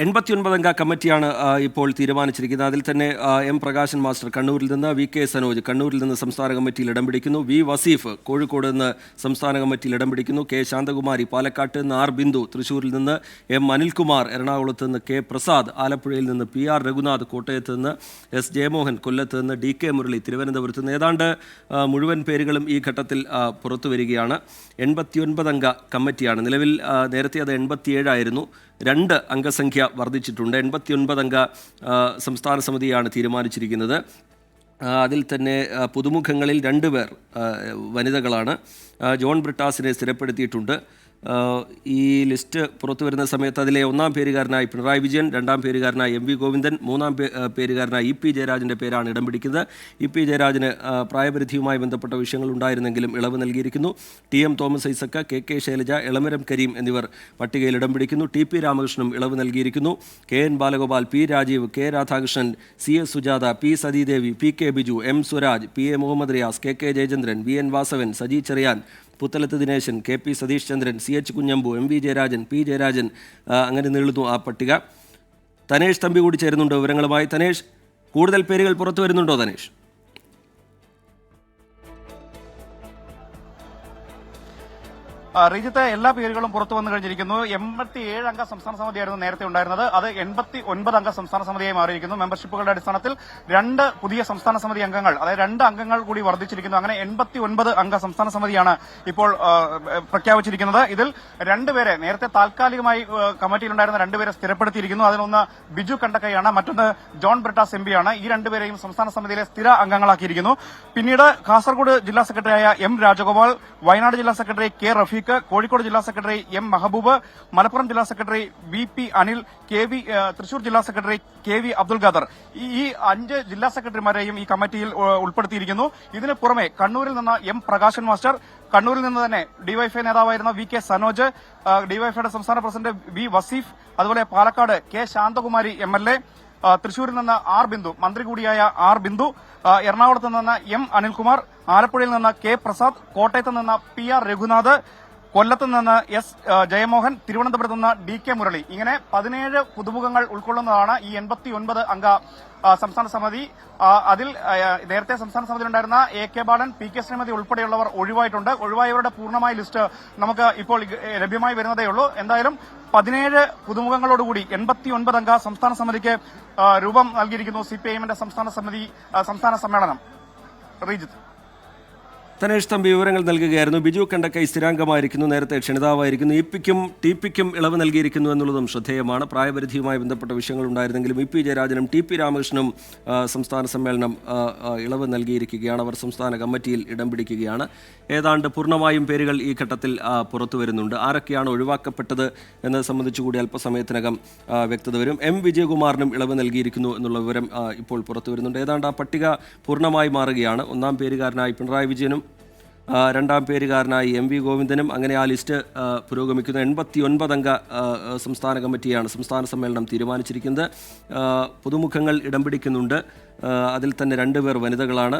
89 അംഗ കമ്മിറ്റിയാണ് ഇപ്പോൾ തീരുമാനിച്ചിരിക്കുന്നത്. അതിൽ തന്നെ എം പ്രകാശൻ മാസ്റ്റർ കണ്ണൂരിൽ നിന്ന്, വി കെ സനോജ് കണ്ണൂരിൽ നിന്ന് സംസ്ഥാന കമ്മിറ്റിയിൽ ഇടം പിടിക്കുന്നു, വി വസീഫ് കോഴിക്കോട് നിന്ന് സംസ്ഥാന കമ്മിറ്റിയിൽ ഇടം പിടിക്കുന്നു, കെ ശാന്തകുമാരി പാലക്കാട്ട് നിന്ന്, ആർ ബിന്ദു തൃശ്ശൂരിൽ നിന്ന്, എം അനിൽകുമാർ എറണാകുളത്ത് നിന്ന്, കെ പ്രസാദ് ആലപ്പുഴയിൽ നിന്ന്, പി ആർ രഘുനാഥ് കോട്ടയത്ത് നിന്ന്, എസ് ജയമോഹൻ കൊല്ലത്ത് നിന്ന്, ഡി കെ മുരളി തിരുവനന്തപുരത്ത് നിന്ന്. ഏതാണ്ട് മുഴുവൻ പേരുകളും ഈ ഘട്ടത്തിൽ പുറത്തു വരികയാണ്. 89 അംഗ കമ്മിറ്റിയാണ് നിലവിൽ. നേരത്തെ അത് 87 ആയിരുന്നു. 2 അംഗസംഖ്യ വർദ്ധിച്ചിട്ടുണ്ട്. 89 അംഗ സംസ്ഥാന സമിതിയാണ് തീരുമാനിച്ചിരിക്കുന്നത്. അതിൽ തന്നെ പുതുമുഖങ്ങളിൽ 2 പേർ വനിതകളാണ്. ജോൺ ബ്രിട്ടാസിനെ സ്ഥിരപ്പെടുത്തിയിട്ടുണ്ട്. ഈ ലിസ്റ്റ് പുറത്തു വരുന്ന സമയത്ത് അതിലെ 1-ാം പേരുകാരനായി പിണറായി വിജയൻ, 2-ാം പേരുകാരനായി എം വി ഗോവിന്ദൻ, 3-ാം പേരുകാരനായി ഇ പി ജയരാജൻ്റെ പേരാണ് ഇടം പിടിക്കുന്നത്. ഇ പി ജയരാജന് പ്രായപരിധിയുമായി ബന്ധപ്പെട്ട വിഷയങ്ങൾ ഉണ്ടായിരുന്നെങ്കിലും ഇളവ് നൽകിയിരിക്കുന്നു. T M Thomas Isaac, K K Shailaja, Elamaram Kareem എന്നിവർ പട്ടികയിൽ ഇടം പിടിക്കുന്നു. ടി പി രാമകൃഷ്ണനും ഇളവ് നൽകിയിരിക്കുന്നു. K N Balagopal, P Rajeev, K Radhakrishnan, C S Sujatha, P Sathidevi, P K Biju, M Swaraj, P A Muhammad Riyas, K K Jayachandran, V N Vasavan, Saji Cherian, Puthalath Dineshan, K P Satheesh Chandran, C H Kunhambu, M V Jayarajan, P Jayarajan, അങ്ങനെ നീളുന്നു ആ പട്ടിക. തനേഷ് തമ്പി കൂടി ചേരുന്നുണ്ട് വിവരങ്ങളുമായി. തനേഷ്, കൂടുതൽ പേരുകൾ പുറത്തു വരുന്നുണ്ടോ തനേഷ്? റീജിത്തെ എല്ലാ പേരുകളും പുറത്തു വന്നു കഴിഞ്ഞിരിക്കുന്നു. 87 അംഗ സംസ്ഥാന സമിതിയായിരുന്നു നേരത്തെ ഉണ്ടായിരുന്നത്. അത് 89 അംഗ സംസ്ഥാന സമിതിയായി മാറിയിരിക്കുന്നു. മെമ്പർഷിപ്പുകളുടെ അടിസ്ഥാനത്തിൽ 2 പുതിയ സംസ്ഥാന സമിതി അംഗങ്ങൾ, അതായത് 2 അംഗങ്ങൾ കൂടി വർദ്ധിച്ചിരിക്കുന്നു. അങ്ങനെ 89 അംഗ സംസ്ഥാന സമിതിയാണ് ഇപ്പോൾ പ്രഖ്യാപിച്ചിരിക്കുന്നത്. ഇതിൽ 2 പേരെ നേരത്തെ താൽക്കാലികമായി കമ്മിറ്റിയിലുണ്ടായിരുന്ന 2 പേരെ സ്ഥിരപ്പെടുത്തിയിരിക്കുന്നു. അതിലൊന്ന് ബിജു കണ്ടക്കയാണ്, മറ്റൊന്ന് ജോൺ ബ്രിട്ടാസ് എം പിയാണ്. ഈ 2 പേരെയും സംസ്ഥാന സമിതിയിലെ സ്ഥിര അംഗങ്ങളാക്കിയിരിക്കുന്നു. പിന്നീട് കാസർഗോഡ് ജില്ലാ സെക്രട്ടറിയായ എം രാജഗോപാൽ, വയനാട് ജില്ലാ സെക്രട്ടറി കെ റഫീഖ്, കോഴിക്കോട് ജില്ലാ സെക്രട്ടറി എം മെഹബൂബ്, മലപ്പുറം ജില്ലാ secretary V P Anil, Thrissur ജില്ലാ secretary K V Abdul Khader, ഈ 5 ജില്ലാ സെക്രട്ടറിമാരെയും ഈ കമ്മിറ്റിയിൽ ഉൾപ്പെടുത്തിയിരിക്കുന്നു. ഇതിന് പുറമെ കണ്ണൂരിൽ നിന്ന് എം പ്രകാശൻ മാസ്റ്റർ, കണ്ണൂരിൽ നിന്ന് തന്നെ ഡിവൈഎഫ്ഐ നേതാവായിരുന്ന വി കെ സനോജ്, ഡിവൈഎഫ്ഐയുടെ സംസ്ഥാന പ്രസിഡന്റ് വി വസീഫ്, അതുപോലെ പാലക്കാട് കെ ശാന്തകുമാരി MLA, തൃശൂരിൽ നിന്ന് ആർ ബിന്ദു, മന്ത്രി കൂടിയായ ആർ ബിന്ദു, എറണാകുളത്ത് നിന്ന് എം അനിൽകുമാർ, ആലപ്പുഴയിൽ നിന്ന് കെ പ്രസാദ്, കോട്ടയത്ത് നിന്ന് പി ആർ രഘുനാഥ്, കൊല്ലത്ത് നിന്ന് എസ് ജയമോഹൻ, തിരുവനന്തപുരത്ത് നിന്ന് ഡി കെ മുരളി, ഇങ്ങനെ 17 പുതുമുഖങ്ങൾ ഉൾക്കൊള്ളുന്നതാണ് ഈ 89 അംഗ സംസ്ഥാന സമിതി. അതിൽ നേരത്തെ സംസ്ഥാന സമിതിയിലുണ്ടായിരുന്ന A K Balan, P K Sreemathi ഉൾപ്പെടെയുള്ളവർ ഒഴിവായിട്ടുണ്ട്. ഒഴിവായവരുടെ പൂർണ്ണമായ ലിസ്റ്റ് നമുക്ക് ഇപ്പോൾ ലഭ്യമായി വരുന്നതേ ഉള്ളൂ. എന്തായാലും 17 പുതുമുഖങ്ങളോടുകൂടി 89 അംഗ സംസ്ഥാന സമിതിക്ക് രൂപം നൽകിയിരിക്കുന്നു CPIMന്റെ സംസ്ഥാന സമ്മേളനം. റീജിത്ത്, തനേഷ് തമ്പി വിവരങ്ങൾ നൽകുകയായിരുന്നു. ബിജു കണ്ടക്കൈ സ്ഥിരാംഗമായിരിക്കുന്നു, നേരത്തെ ക്ഷണിതാവായിരിക്കുന്നു. ഇ പിക്കും ഇളവ് നൽകിയിരിക്കുന്നു എന്നുള്ളതും ശ്രദ്ധേയമാണ്. പ്രായപരിധിയുമായി ബന്ധപ്പെട്ട വിഷയങ്ങൾ ഉണ്ടായിരുന്നെങ്കിലും ഇ പി ജയരാജനും ടി പി രാമകൃഷ്ണനും സംസ്ഥാന സമ്മേളനം ഇളവ് നൽകിയിരിക്കുകയാണ്. അവർ സംസ്ഥാന കമ്മിറ്റിയിൽ ഇടം പിടിക്കുകയാണ്. ഏതാണ്ട് പൂർണ്ണമായും പേരുകൾ ഈ ഘട്ടത്തിൽ പുറത്തു വരുന്നുണ്ട്. ആരൊക്കെയാണ് ഒഴിവാക്കപ്പെട്ടത് എന്നത് സംബന്ധിച്ചുകൂടി അല്പസമയത്തിനകം വ്യക്തത വരും. എം വിജയകുമാറിനും ഇളവ് നൽകിയിരിക്കുന്നു എന്നുള്ള വിവരം ഇപ്പോൾ പുറത്തു വരുന്നുണ്ട്. ഏതാണ്ട് ആ പട്ടിക പൂർണ്ണമായി മാറുകയാണ്. 1-ാം പേരുകാരനായി പിണറായി വിജയനും 2-ാം പേരുകാരനായി എം വി ഗോവിന്ദനും, അങ്ങനെ ആ ലിസ്റ്റ് പുരോഗമിക്കുന്നു. 89 അംഗ സംസ്ഥാന കമ്മിറ്റിയാണ് സംസ്ഥാന സമ്മേളനം തീരുമാനിച്ചിരിക്കുന്നത്. പുതുമുഖങ്ങൾ ഇടം പിടിക്കുന്നുണ്ട്. അതിൽ തന്നെ 2 പേർ വനിതകളാണ്.